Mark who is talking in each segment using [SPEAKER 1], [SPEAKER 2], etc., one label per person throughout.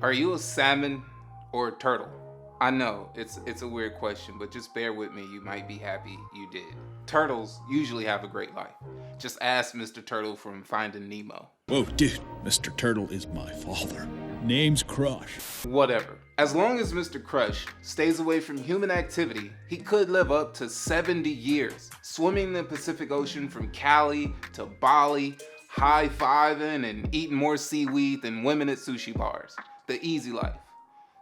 [SPEAKER 1] Are you a salmon or a turtle? I know, it's a weird question, but just bear with me, you might be happy you did. Turtles usually have a great life. Just ask Mr. Turtle from Finding Nemo.
[SPEAKER 2] Whoa, dude, Mr. Turtle is my father. Name's Crush.
[SPEAKER 1] Whatever. As long as Mr. Crush stays away from human activity, he could live up to 70 years, swimming the Pacific Ocean from Cali to Bali, high-fiving and eating more seaweed than women at sushi bars. The easy life.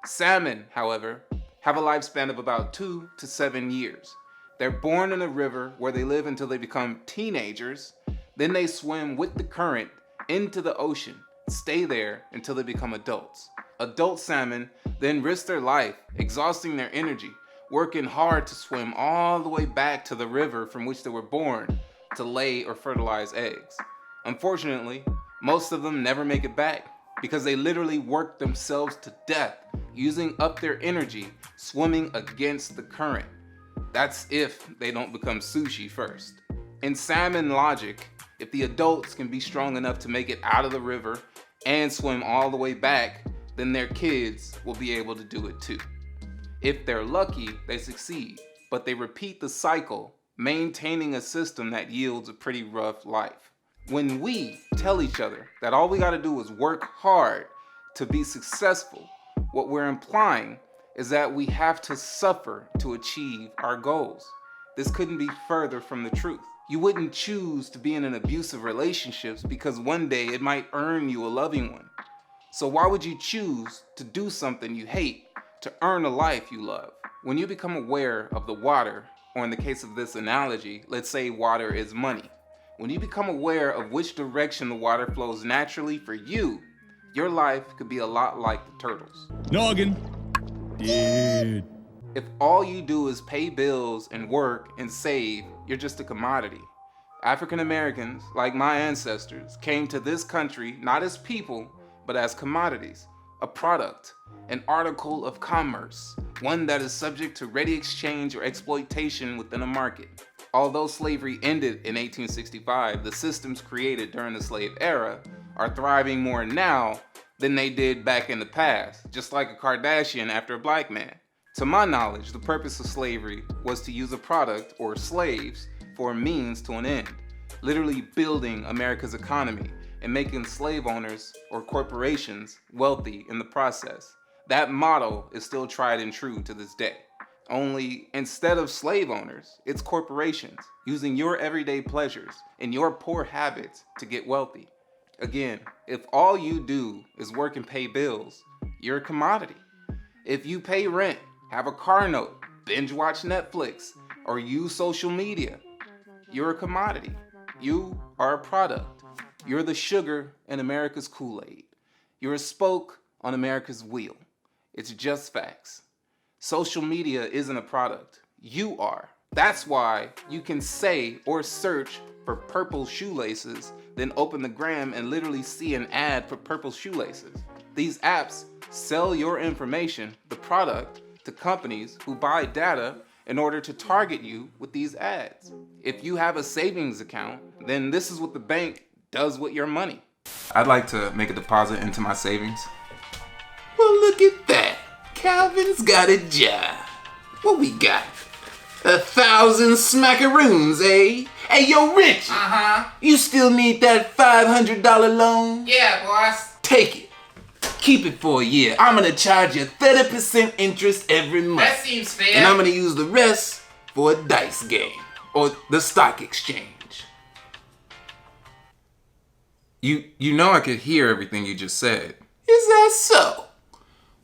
[SPEAKER 1] Salmon, however, have a lifespan of about 2 to 7 years. They're born in a river where they live until they become teenagers. Then they swim with the current into the ocean, stay there until they become adults. Adult salmon then risk their life, exhausting their energy, working hard to swim all the way back to the river from which they were born to lay or fertilize eggs. Unfortunately, most of them never make it back because they literally work themselves to death, using up their energy, swimming against the current. That's if they don't become sushi first. In salmon logic, if the adults can be strong enough to make it out of the river and swim all the way back, then their kids will be able to do it too. If they're lucky, they succeed, but they repeat the cycle, maintaining a system that yields a pretty rough life. When we tell each other that all we gotta do is work hard to be successful, what we're implying is that we have to suffer to achieve our goals. This couldn't be further from the truth. You wouldn't choose to be in an abusive relationship because one day it might earn you a loving one. So why would you choose to do something you hate to earn a life you love? When you become aware of the water, or in the case of this analogy, let's say water is money. When you become aware of which direction the water flows naturally for you, your life could be a lot like the turtles.
[SPEAKER 2] Noggin. Dude.
[SPEAKER 1] If all you do is pay bills and work and save, you're just a commodity. African Americans, like my ancestors, came to this country not as people, but as commodities, a product, an article of commerce, one that is subject to ready exchange or exploitation within a market. Although slavery ended in 1865, the systems created during the slave era are thriving more now than they did back in the past, just like a Kardashian after a black man. To my knowledge, the purpose of slavery was to use a product, or slaves, for a means to an end, literally building America's economy and making slave owners or corporations wealthy in the process. That model is still tried and true to this day. Only instead of slave owners, it's corporations using your everyday pleasures and your poor habits to get wealthy. Again, if all you do is work and pay bills, you're a commodity. If you pay rent, have a car note, binge watch Netflix, or use social media, you're a commodity. You are a product. You're the sugar in America's Kool-Aid. You're a spoke on America's wheel. It's just facts. Social media isn't a product. You are. That's why you can say or search for purple shoelaces, then open the gram and literally see an ad for purple shoelaces. These apps sell your information, the product, to companies who buy data in order to target you with these ads. If you have a savings account, then this is what the bank does with your money. I'd like to make a deposit into my savings. Well, look at that. Calvin's got a job. What we got? 1,000 smackaroons, eh? Hey, yo, Rich! You still need that $500 loan?
[SPEAKER 3] Yeah, boss.
[SPEAKER 1] Take it. Keep it for a year. I'm gonna charge you 30% interest every month.
[SPEAKER 3] That seems fair.
[SPEAKER 1] And I'm gonna use the rest for a dice game or the stock exchange. You know I could hear everything you just said. Is that so?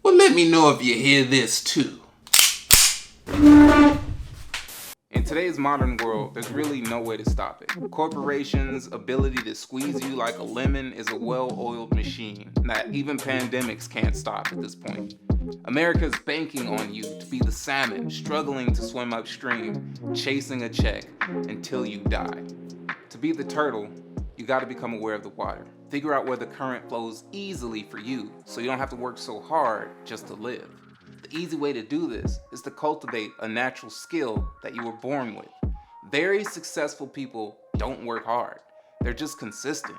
[SPEAKER 1] Well, let me know if you hear this too. In today's modern world, there's really no way to stop it. Corporations' ability to squeeze you like a lemon is a well-oiled machine that even pandemics can't stop at this point. America's banking on you to be the salmon struggling to swim upstream, chasing a check until you die. To be the turtle, you gotta become aware of the water. Figure out where the current flows easily for you so you don't have to work so hard just to live. The easy way to do this is to cultivate a natural skill that you were born with. Very successful people don't work hard. They're just consistent.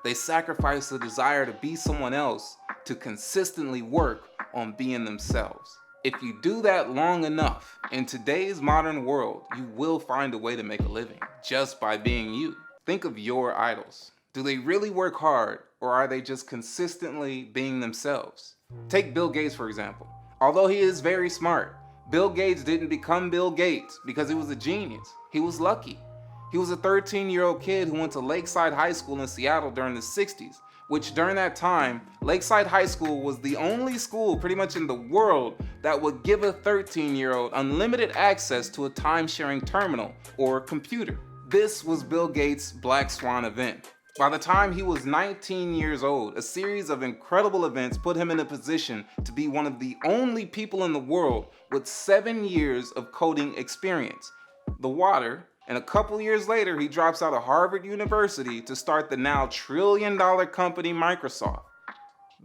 [SPEAKER 1] They sacrifice the desire to be someone else to consistently work on being themselves. If you do that long enough, in today's modern world, you will find a way to make a living just by being you. Think of your idols. Do they really work hard, or are they just consistently being themselves? Take Bill Gates, for example. Although he is very smart, Bill Gates didn't become Bill Gates because he was a genius. He was lucky. He was a 13-year-old kid who went to Lakeside High School in Seattle during the 60s, which during that time, Lakeside High School was the only school pretty much in the world that would give a 13-year-old unlimited access to a time-sharing terminal or computer. This was Bill Gates' Black Swan event. By the time he was 19 years old, a series of incredible events put him in a position to be one of the only people in the world with 7 years of coding experience. The water, and a couple years later, he drops out of Harvard University to start the now trillion-dollar company Microsoft.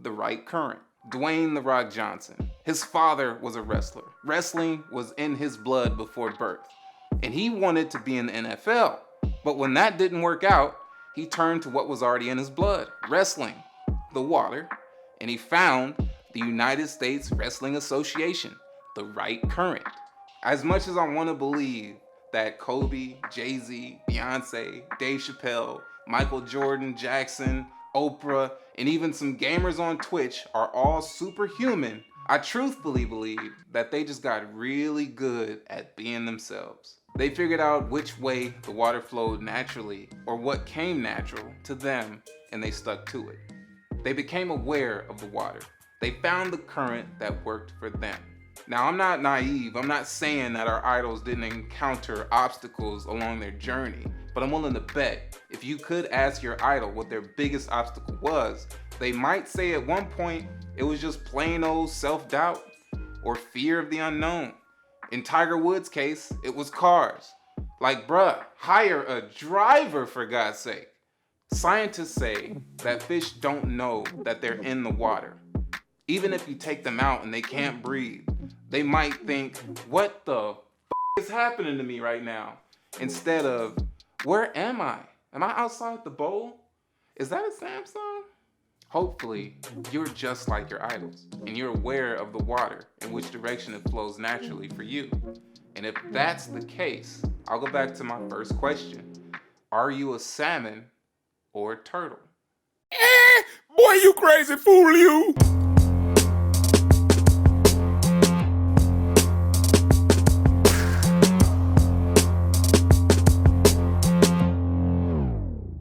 [SPEAKER 1] The right current. Dwayne "The Rock" Johnson. His father was a wrestler. Wrestling was in his blood before birth. And he wanted to be in the NFL. But when that didn't work out, he turned to what was already in his blood, wrestling, the water, and he found the United States Wrestling Association, the right current. As much as I want to believe that Kobe, Jay-Z, Beyonce, Dave Chappelle, Michael Jordan, Jackson, Oprah, and even some gamers on Twitch are all superhuman, I truthfully believe that they just got really good at being themselves. They figured out which way the water flowed naturally, or what came natural to them, and they stuck to it. They became aware of the water. They found the current that worked for them. Now, I'm not naive. I'm not saying that our idols didn't encounter obstacles along their journey, but I'm willing to bet if you could ask your idol what their biggest obstacle was, they might say at one point it was just plain old self-doubt or fear of the unknown. In Tiger Woods' case, it was cars. Like, bruh, hire a driver for God's sake. Scientists say that fish don't know that they're in the water. Even if you take them out and they can't breathe, they might think, what the f is happening to me right now? Instead of, where am I? Am I outside the bowl? Is that a Samsung? Hopefully, you're just like your idols, and you're aware of the water in which direction it flows naturally for you. And if that's the case, I'll go back to my first question. Are you a salmon or a turtle?
[SPEAKER 3] Boy, you crazy fool, you!